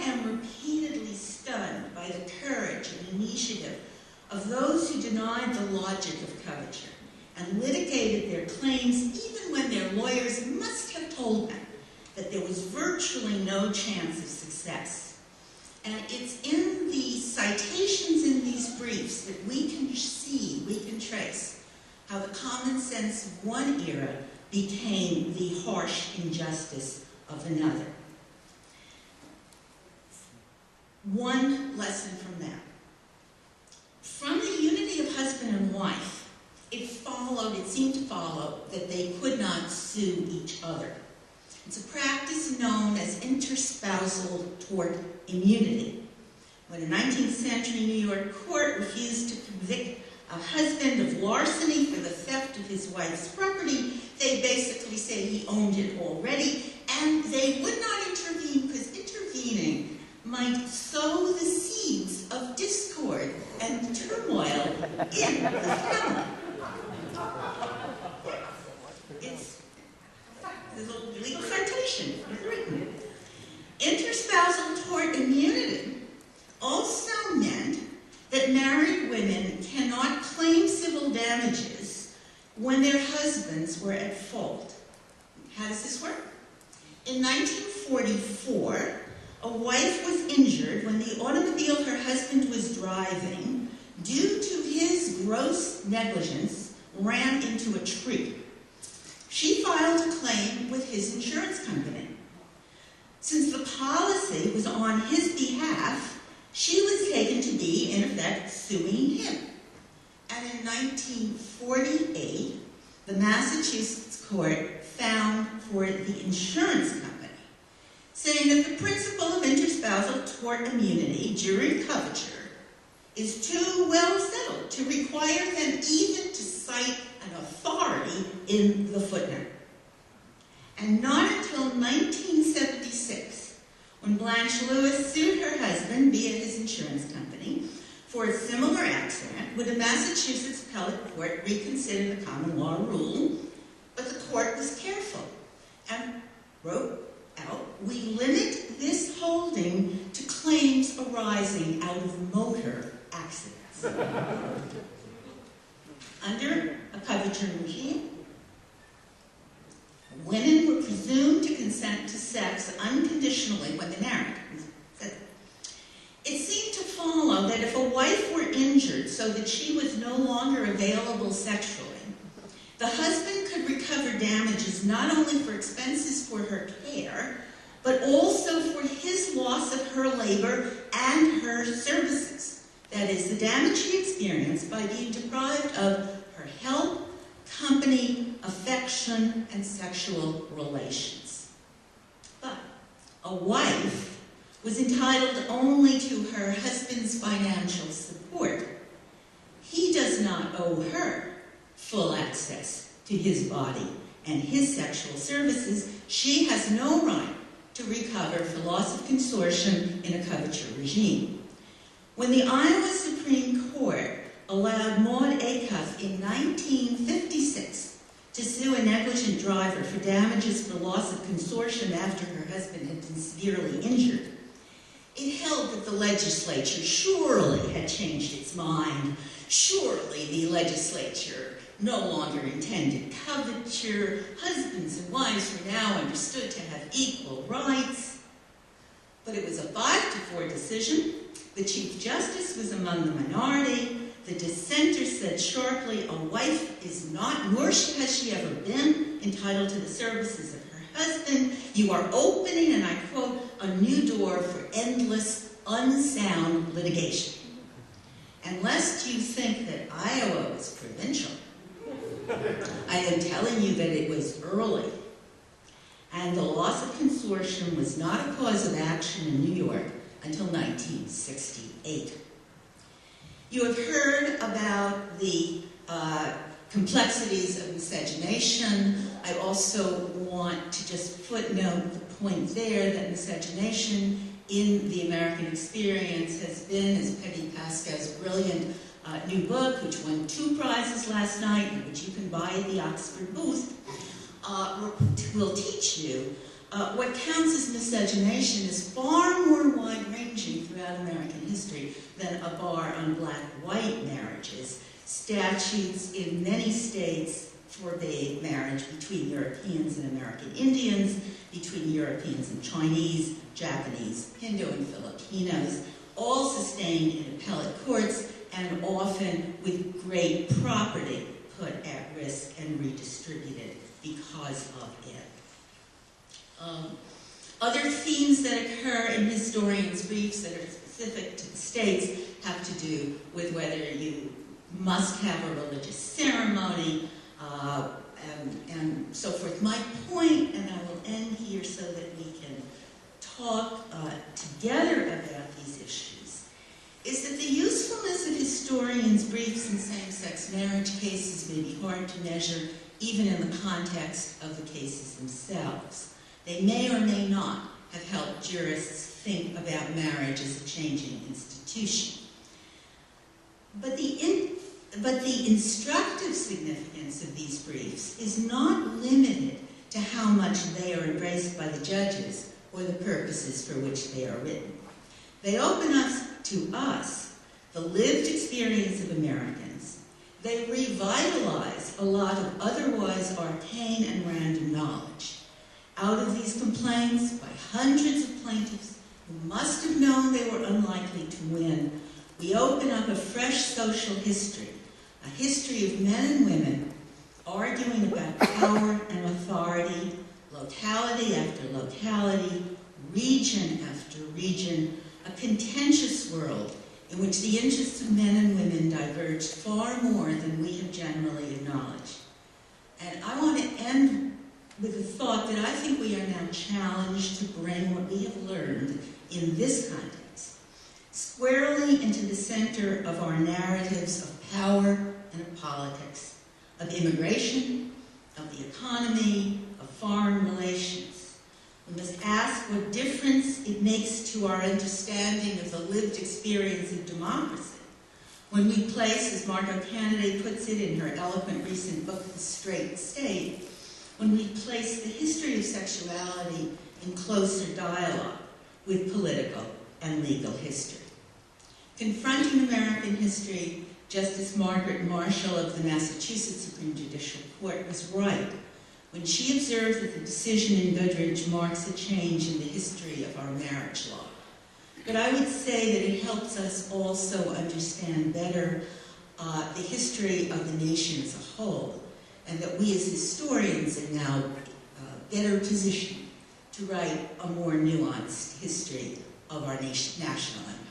am repeatedly stunned by the courage and initiative of those who denied the logic of coverture and litigated their claims even when their lawyers must have told them that there was virtually no chance of success. And it's in the citations in these briefs that we can see, we can trace how the common sense of one era became the harsh injustice of another. One lesson from that. From the unity of husband and wife, it seemed to follow that they could not sue each other. It's a practice known as interspousal tort immunity. When a 19th century New York court refused to convict a husband of larceny for the theft of his wife's property, they basically said he owned it already, and they would not intervene because intervening might sow the seeds of discord and turmoil in the family. There's a legal citation written. Interspousal tort immunity also meant that married women cannot claim civil damages when their husbands were at fault. How does this work? In 1944, a wife was injured when the automobile her husband was driving, due to his gross negligence, ran into a tree. She filed a claim with his insurance company. Since the policy was on his behalf, she was taken to be, in effect, suing him. And in 1948, the Massachusetts court found for the insurance company, saying that the principle of interspousal tort immunity during coverture is too well settled to require them even to cite an authority in the footnote. And not until 1976, when Blanche Lewis sued her husband via his insurance company for a similar accident, would a Massachusetts appellate court reconsider the common law rule, but the court was careful and wrote out, we limit this holding to claims arising out of motor accidents. Under a coverture regime, women were presumed to consent to sex unconditionally when they married. It seemed to follow that if a wife were injured so that she was no longer available sexually, the husband could recover damages not only for expenses for her care, but also for his loss of her labor and her services. That is, the damage she experienced by being deprived of her help, company, affection, and sexual relations. But a wife was entitled only to her husband's financial support. He does not owe her full access to his body and his sexual services. She has no right to recover for loss of consortium in a coverture regime. When the Iowa Supreme Court allowed Maud Acuff in 1956 to sue a negligent driver for damages for loss of consortium after her husband had been severely injured, it held that the legislature surely had changed its mind. Surely the legislature no longer intended coverture. Husbands and wives were now understood to have equal rights. But it was a 5-4 decision. The Chief Justice was among the minority. The dissenter said sharply, a wife is not, nor has she ever been, entitled to the services of her husband. You are opening, and I quote, a new door for endless, unsound litigation. And lest you think that Iowa was provincial, I am telling you that it was early. And the loss of consortium was not a cause of action in New York until 1968. You have heard about the complexities of miscegenation. I also want to just footnote the point there that miscegenation in the American experience has been, as Peggy Pascal's brilliant new book, which won 2 prizes last night, and which you can buy at the Oxford booth, will teach you, what counts as miscegenation is far more wide-ranging throughout American history than a bar on black-white marriages. Statutes in many states forbade marriage between Europeans and American Indians, between Europeans and Chinese, Japanese, Hindu and Filipinos, all sustained in appellate courts and often with great property put at risk and redistributed because of it. Other themes that occur in historians' briefs that are specific to the states have to do with whether you must have a religious ceremony, and so forth. My point, and I will end here so that we can talk together about these issues, is that the usefulness of historians' briefs in same-sex marriage cases may be hard to measure even in the context of the cases themselves. They may or may not have helped jurists think about marriage as a changing institution. But the instructive significance of these briefs is not limited to how much they are embraced by the judges or the purposes for which they are written. They open up to us the lived experience of Americans. They revitalize a lot of otherwise arcane and random knowledge. Out of these complaints by hundreds of plaintiffs who must have known they were unlikely to win, we open up a fresh social history, a history of men and women arguing about power and authority, locality after locality, region after region, a contentious world in which the interests of men and women diverged far more than we have generally acknowledged. And I want to end with the thought that I think we are now challenged to bring what we have learned in this context squarely into the center of our narratives of power and of politics, of immigration, of the economy, of foreign relations. We must ask what difference it makes to our understanding of the lived experience of democracy when we place, as Margot Kennedy puts it in her eloquent recent book, The Straight State, when we place the history of sexuality in closer dialogue with political and legal history. Confronting American history, Justice Margaret Marshall of the Massachusetts Supreme Judicial Court was right when she observed that the decision in Goodridge marks a change in the history of our marriage law. But I would say that it helps us also understand better the history of the nation as a whole, and that we as historians are now better positioned to write a more nuanced history of our national empire.